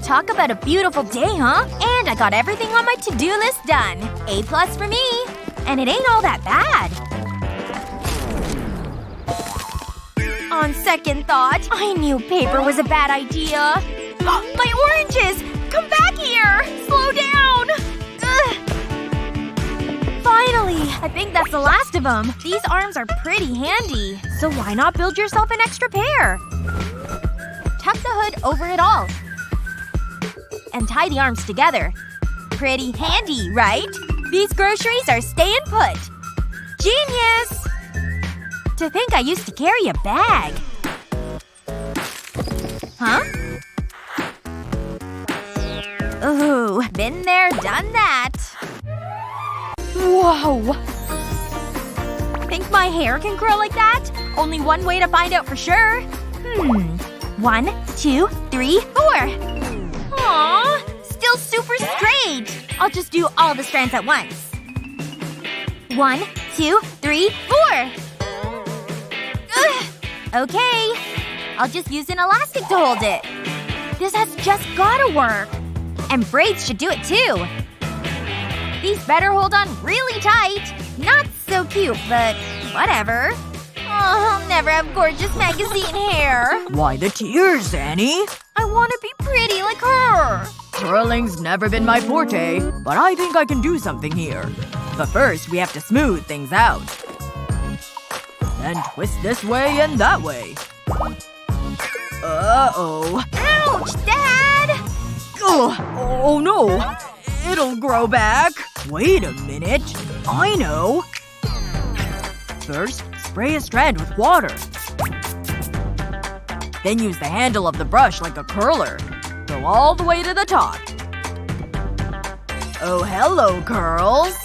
Talk about a beautiful day, huh? And I got everything on my to-do list done. A+ for me. And it ain't all that bad. On second thought, I knew paper was a bad idea. My oranges! Come back here! Slow down! Ugh. Finally! I think that's the last of them. These arms are pretty handy. So why not build yourself an extra pair? Tuck the hood over it all. And tie the arms together. Pretty handy, right? These groceries are staying put. Genius! To think I used to carry a bag. Huh? Ooh, been there, done that. Whoa! Think my hair can curl like that? Only one way to find out for sure. 1, 2, 3, 4. Aww! Still super straight! I'll just do all the strands at once. 1, 2, 3, 4. Ugh. Okay. I'll just use an elastic to hold it. This has just gotta work. And braids should do it too. These better hold on really tight. Not so cute, but whatever. Oh, I'll never have gorgeous magazine hair. Why the tears, Annie? I want to be pretty like her. Curling's never been my forte, but I think I can do something here. But first, we have to smooth things out. Then twist this way and that way. Uh-oh. Ouch, Dad! Ugh. Oh no. It'll grow back. Wait a minute. I know. First, spray a strand with water. Then use the handle of the brush like a curler. Go all the way to the top. Oh hello, curls.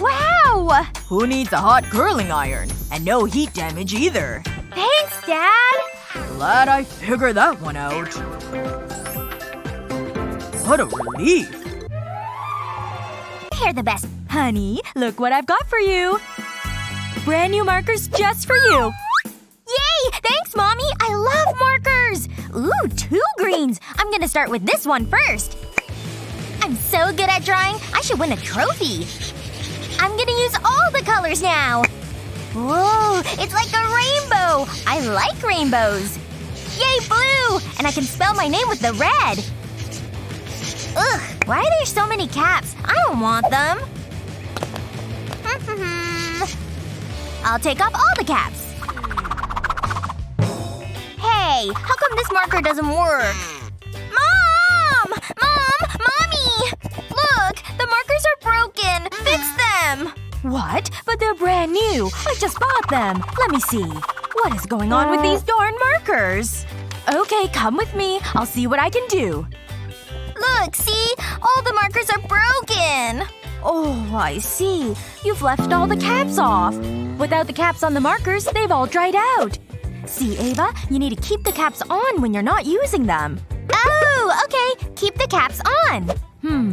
Wow! Who needs a hot curling iron? And no heat damage either. Thanks, Dad! Glad I figured that one out. What a relief. They're the best. Honey, look what I've got for you. Brand new markers just for you. Yay! Thanks, Mommy! I love markers! Ooh, 2 greens! I'm gonna start with this one first. I'm so good at drawing, I should win a trophy. I'm gonna use all the colors now. Whoa, it's like a rainbow! I like rainbows. Yay, blue! And I can spell my name with the red. Ugh, why are there so many caps? I don't want them. I'll take off all the caps. Hey, how come this marker doesn't work? Mom! Mom! Mommy! Look! The markers are broken! Fix them! What? But they're brand new. I just bought them. Let me see. What is going on with these darn markers? Okay, come with me. I'll see what I can do. Look, see? All the markers are broken! Oh, I see. You've left all the caps off. Without the caps on the markers, they've all dried out. See, Ava? You need to keep the caps on when you're not using them. Oh, okay. Keep the caps on.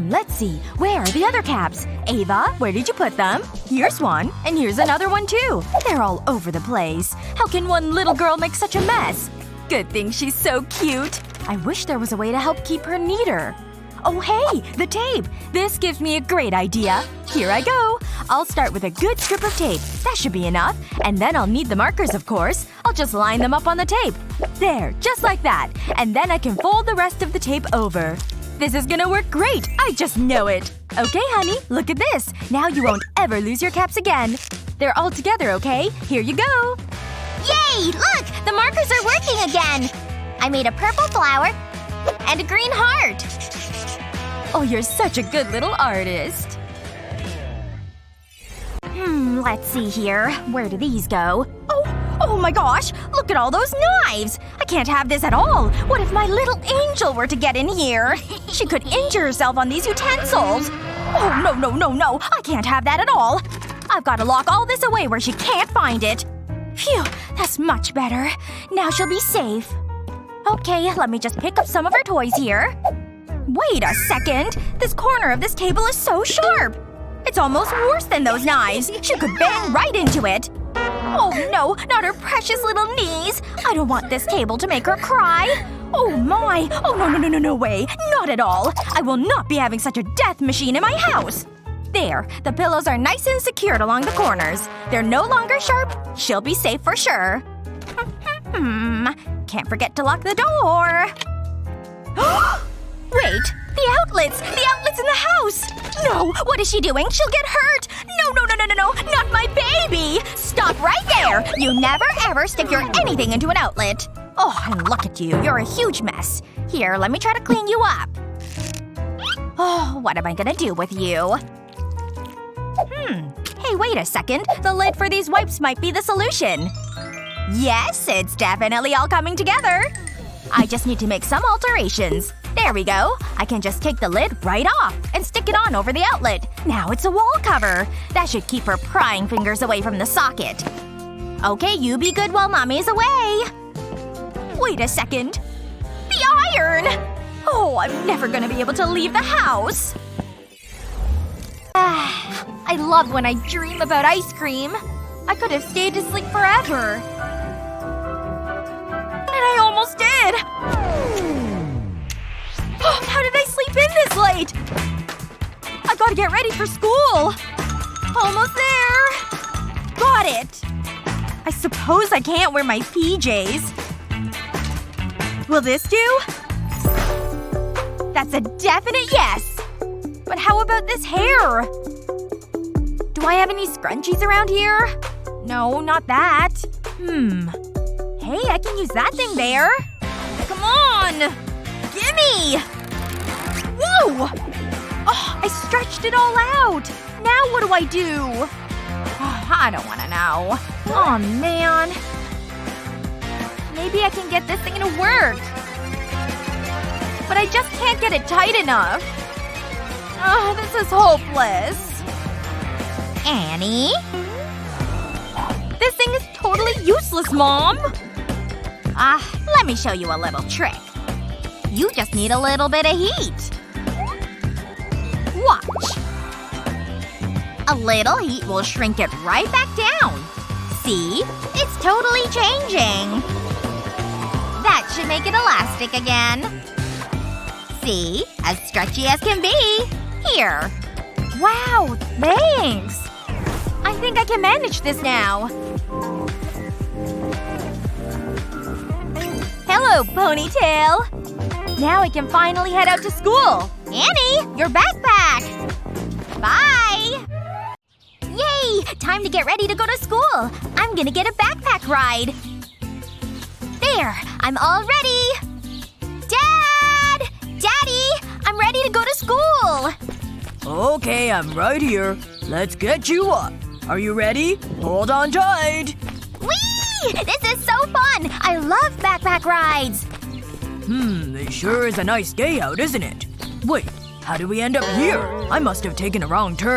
Let's see. Where are the other caps? Ava, where did you put them? Here's one. And here's another one too. They're all over the place. How can one little girl make such a mess? Good thing she's so cute. I wish there was a way to help keep her neater. Oh hey! The tape! This gives me a great idea. Here I go. I'll start with a good strip of tape. That should be enough. And then I'll need the markers, of course. I'll just line them up on the tape. There. Just like that. And then I can fold the rest of the tape over. This is gonna work great! I just know it! Okay, honey. Look at this. Now you won't ever lose your caps again. They're all together, okay? Here you go. Yay! Look! The markers are working again! I made a purple flower and a green heart. Oh, you're such a good little artist. Let's see here. Where do these go? Oh my gosh! Look at all those knives! I can't have this at all! What if my little angel were to get in here? She could injure herself on these utensils! Oh, no. I can't have that at all! I've gotta lock all this away where she can't find it. Phew, that's much better. Now she'll be safe. Okay, let me just pick up some of her toys here. Wait a second! This corner of this table is so sharp! It's almost worse than those knives! She could bang right into it! Oh no, not her precious little knees! I don't want this table to make her cry! Oh my! Oh no way! Not at all! I will not be having such a death machine in my house! There. The pillows are nice and secured along the corners. They're no longer sharp. She'll be safe for sure. Can't forget to lock the door. Wait! The outlets! The outlets in the house! No! What is she doing? She'll get hurt! No! Not my baby! Stop right there! You never ever stick your anything into an outlet. Oh, and look at you. You're a huge mess. Here, let me try to clean you up. Oh, what am I gonna do with you? Hey, wait a second. The lid for these wipes might be the solution. Yes, it's definitely all coming together. I just need to make some alterations. There we go. I can just take the lid right off and stick it on over the outlet. Now it's a wall cover. That should keep her prying fingers away from the socket. Okay, you be good while Mommy's away. Wait a second. The iron! Oh, I'm never gonna be able to leave the house. I love when I dream about ice cream. I could have stayed asleep forever. And I almost did! How did I sleep in this late? I gotta get ready for school. Almost there. Got it. I suppose I can't wear my PJs. Will this do? That's a definite yes! But how about this hair? Do I have any scrunchies around here? No, not that. Hey, I can use that thing there. Come on! Gimme! Whoa! Oh, I stretched it all out! Now what do I do? Oh, I don't wanna know. Aw, man. Maybe I can get this thing to work. But I just can't get it tight enough. Oh, this is hopeless. Annie? This thing is totally useless, Mom! Let me show you a little trick. You just need a little bit of heat. Watch. A little heat will shrink it right back down. See? It's totally changing. That should make it elastic again. See? As stretchy as can be. Here. Wow, thanks. I think I can manage this now. Hello, ponytail. Now I can finally head out to school. Annie, your backpack! Bye! Yay! Time to get ready to go to school. I'm gonna get a backpack ride. There! I'm all ready! Dad! Daddy! I'm ready to go to school! Okay, I'm right here. Let's get you up. Are you ready? Hold on tight. Whee! This is so fun! I love backpack rides! It sure is a nice day out, isn't it? Wait, how did we end up here? I must have taken a wrong turn.